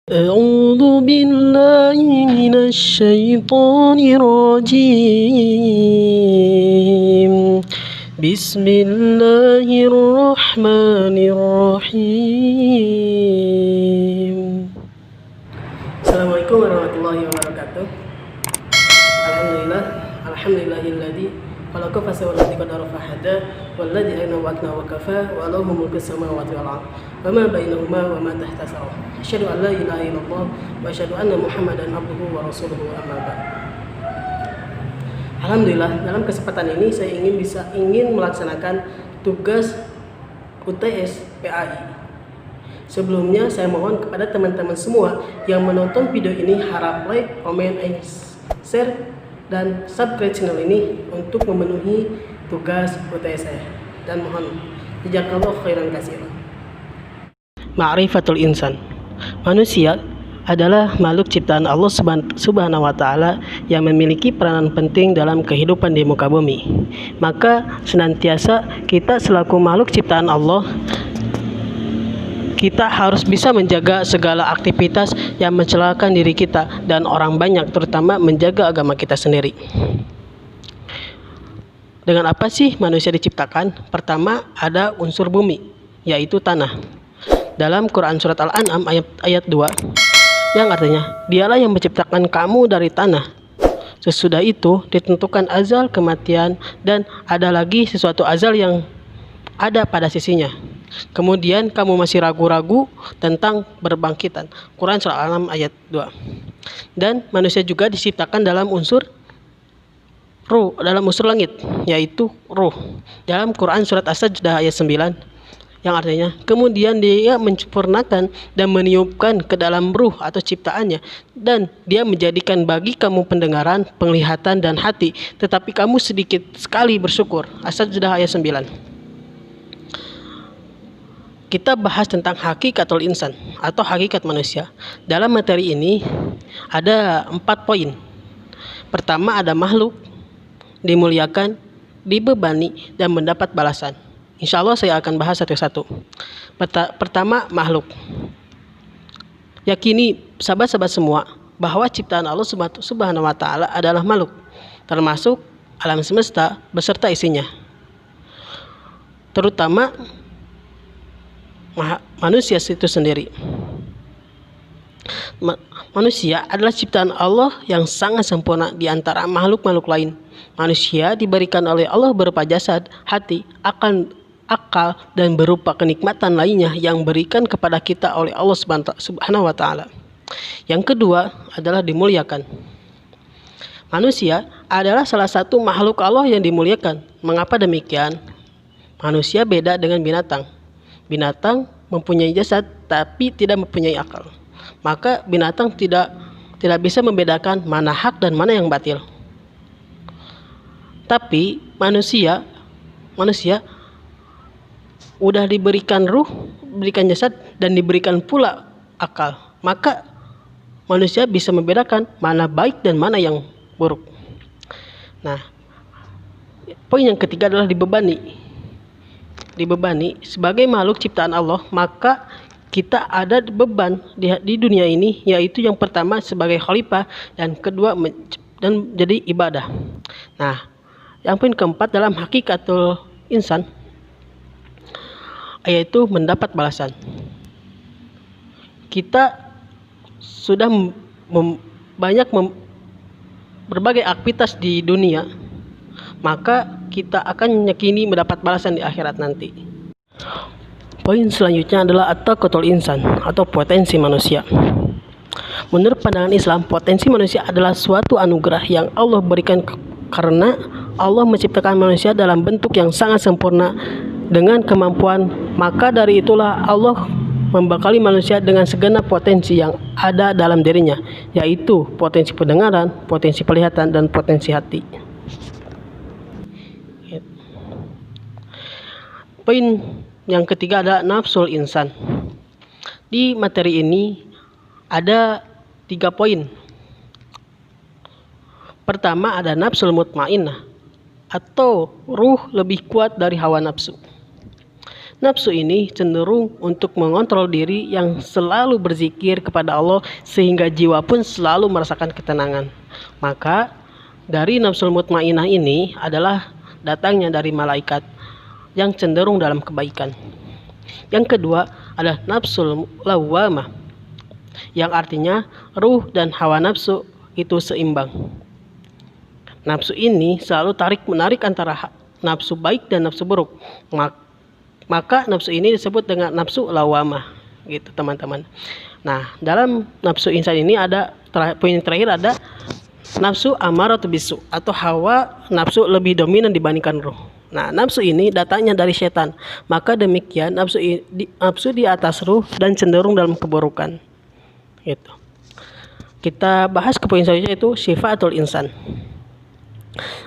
أعوذ بالله من الشيطان الرجيم بسم الله الرحمن الرحيم. Assalamualaikum warahmatullahi wabarakatuh. Alhamdulillahilladzi khalaqa fasawwa qadara fahada walladzi ahsana wa akna wa kafa wa lahu mulku samawati wal ardh wa ma bainahuma wa ma tahta sarah. Asyhadu an la ilaha illallah wa asyhadu anna Muhammadan abduhu wa rasuluhu amma ba'd. Alhamdulillah, dalam kesempatan ini saya ingin melaksanakan tugas UTS PAI. Sebelumnya saya mohon kepada teman-teman semua yang menonton video ini harap like, komen, share dan subscribe channel ini untuk memenuhi tugas UTS saya. Dan mohon jazakallahu khairan katsiran. Ma'rifatul insan. Manusia adalah makhluk ciptaan Allah Subhanahu wa taala yang memiliki peranan penting dalam kehidupan di muka bumi. Maka senantiasa kita selaku makhluk ciptaan Allah, kita harus bisa menjaga segala aktivitas yang mencelakakan diri kita dan orang banyak, terutama menjaga agama kita sendiri. Dengan apa sih manusia diciptakan? Pertama, ada unsur bumi, yaitu tanah. Dalam Quran Surat Al-An'am ayat 2, yang artinya, dialah yang menciptakan kamu dari tanah. Sesudah itu ditentukan azal kematian dan ada lagi sesuatu azal yang ada pada sisinya. Kemudian kamu masih ragu-ragu tentang berbangkitan. Quran Surah Al-An'am ayat 2. Dan manusia juga diciptakan dalam unsur ruh, dalam unsur langit, yaitu ruh. Dalam Quran Surat As-Sajdah ayat 9, yang artinya, kemudian dia menyempurnakan dan meniupkan ke dalam ruh atau ciptaannya, dan dia menjadikan bagi kamu pendengaran, penglihatan, dan hati, tetapi kamu sedikit sekali bersyukur. As-Sajdah ayat 9. Kita bahas tentang hakikatul insan atau hakikat manusia. Dalam materi ini ada 4 poin. Pertama, ada makhluk, dimuliakan, dibebani, dan mendapat balasan. Insya Allah saya akan bahas satu-satu. Pertama, makhluk. Yakini sahabat-sahabat semua bahwa ciptaan Allah Subhanahu wa taala adalah makhluk, termasuk alam semesta beserta isinya. Terutama manusia itu sendiri. Manusia adalah ciptaan Allah yang sangat sempurna di antara makhluk-makhluk lain. Manusia diberikan oleh Allah berupa jasad, hati, akal, dan berupa kenikmatan lainnya yang berikan kepada kita oleh Allah Subhanahu wa taala. Yang kedua adalah dimuliakan. Manusia adalah salah satu makhluk Allah yang dimuliakan. Mengapa demikian? Manusia beda dengan binatang. Binatang mempunyai jasad tapi tidak mempunyai akal. Maka binatang tidak bisa membedakan mana hak dan mana yang batil. Tapi manusia udah diberikan ruh, diberikan jasad, dan diberikan pula akal. Maka manusia bisa membedakan mana baik dan mana yang buruk. Nah, poin yang ketiga adalah dibebani. Sebagai makhluk ciptaan Allah, maka kita ada beban di dunia ini, yaitu yang pertama sebagai khalifah, dan kedua dan jadi ibadah. Nah, yang poin keempat dalam hakikatul insan, yaitu mendapat balasan. Kita sudah berbagai aktivitas di dunia, maka kita akan yakini mendapat balasan di akhirat nanti. Poin selanjutnya adalah at-taqatul insan atau potensi manusia. Menurut pandangan Islam, potensi manusia adalah suatu anugerah yang Allah berikan karena Allah menciptakan manusia dalam bentuk yang sangat sempurna dengan kemampuan. Maka dari itulah Allah membekali manusia dengan segenap potensi yang ada dalam dirinya, yaitu potensi pendengaran, potensi penglihatan, dan potensi hati. Poin yang ketiga adalah nafsul insan. Di materi ini ada 3 poin. Pertama, ada nafsul mutmainnah atau ruh lebih kuat dari hawa nafsu. Nafsu ini cenderung untuk mengontrol diri yang selalu berzikir kepada Allah sehingga jiwa pun selalu merasakan ketenangan. Maka dari nafsul mutmainnah ini adalah datangnya dari malaikat yang cenderung dalam kebaikan. Yang kedua adalah nafsul lawwamah, yang artinya ruh dan hawa nafsu itu seimbang. Nafsu ini selalu tarik-menarik antara nafsu baik dan nafsu buruk. Maka nafsu ini disebut dengan nafsu lawamah, gitu teman-teman. Nah, dalam nafsu insan ini ada poin terakhir ada nafsu amaratu bisu atau hawa nafsu lebih dominan dibandingkan ruh. Nah, nafsu ini datangnya dari setan. Maka demikian nafsu di atas ruh dan cenderung dalam keburukan. Gitu. Kita bahas ke poin selanjutnya itu sifatul insan.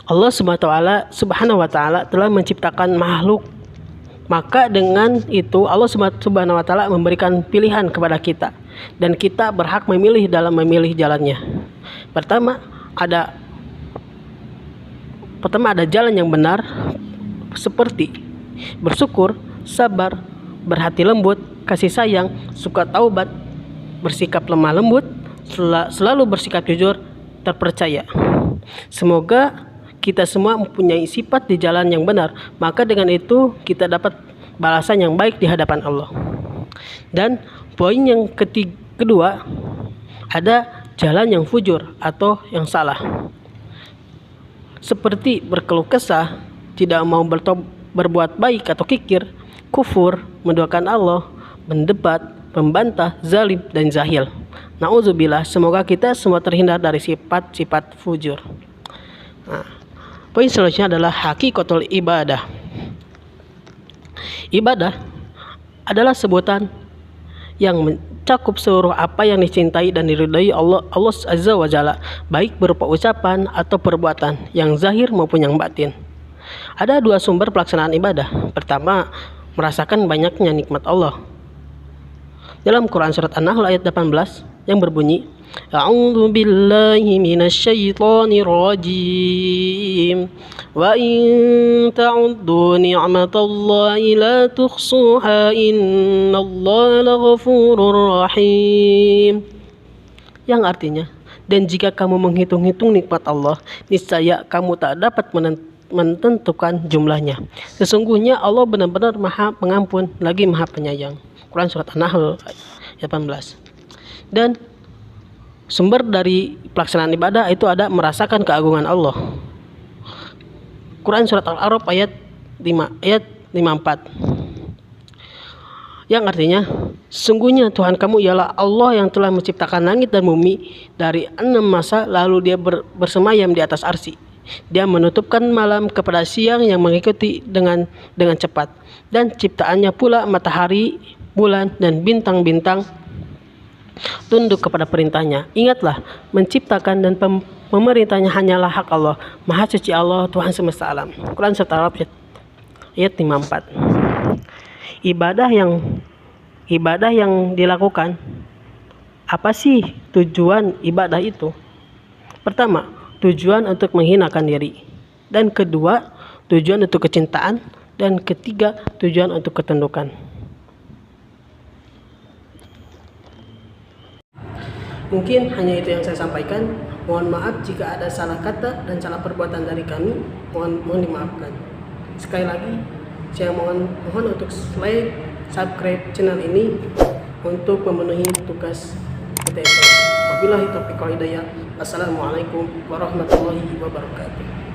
Allah Subhanahu wa taala telah menciptakan makhluk. Maka dengan itu Allah Subhanahu wa taala memberikan pilihan kepada kita dan kita berhak memilih dalam memilih jalannya. Pertama ada jalan yang benar seperti bersyukur, sabar, berhati lembut, kasih sayang, suka taubat, bersikap lemah lembut, selalu bersikap jujur, terpercaya. Semoga kita semua mempunyai sifat di jalan yang benar, maka dengan itu kita dapat balasan yang baik di hadapan Allah. Dan poin yang kedua ada jalan yang fujur atau yang salah, seperti berkeluh kesah, tidak mau berbuat baik atau kikir, kufur, menduakan Allah, mendebat, membantah, zalim, dan jahil. Nauzubillah, semoga kita semua terhindar dari sifat-sifat fujur. Nah, poin selanjutnya adalah hakikatul ibadah. Ibadah adalah sebutan yang mencakup seluruh apa yang dicintai dan diridhai Allah Azza wa Jalla, baik berupa ucapan atau perbuatan yang zahir maupun yang batin. Ada dua sumber pelaksanaan ibadah. Pertama, merasakan banyaknya nikmat Allah. Dalam Quran surat An-Nahl ayat 18 yang berbunyi, A'udzu billahi minasyaitonir rajim. Wa in ta'uddu ni'matallahi la tuhsuha innallaha laghafurur rahim. Yang artinya, dan jika kamu menghitung-hitung nikmat Allah, niscaya kamu tak dapat menentukan jumlahnya. Sesungguhnya Allah benar-benar Maha Pengampun lagi Maha Penyayang. Quran surat An-Nahl ayat 18. Dan sumber dari pelaksanaan ibadah itu ada merasakan keagungan Allah. Quran surat Al-A'raf ayat 54. Yang artinya, sesungguhnya Tuhan kamu ialah Allah yang telah menciptakan langit dan bumi dari 6 masa, lalu dia bersemayam di atas arsy. Dia menutupkan malam kepada siang yang mengikuti dengan cepat, dan ciptaannya pula matahari, bulan, dan bintang-bintang tunduk kepada perintahnya. Ingatlah, menciptakan dan pemerintahnya hanyalah hak Allah. Maha suci Allah, Tuhan semesta alam. Quran surat Al-Araf ayat 54. Ibadah yang dilakukan, apa sih tujuan ibadah itu? Pertama, tujuan untuk menghinakan diri. Dan kedua, tujuan untuk kecintaan. Dan ketiga, tujuan untuk ketundukan. Mungkin hanya itu yang saya sampaikan. Mohon maaf jika ada salah kata dan salah perbuatan dari kami. Mohon dimaafkan. Sekali lagi, saya mohon untuk like, subscribe channel ini untuk memenuhi tugas PTSI. Wabillahi taufiq wal hidayah. Assalamualaikum warahmatullahi wabarakatuh.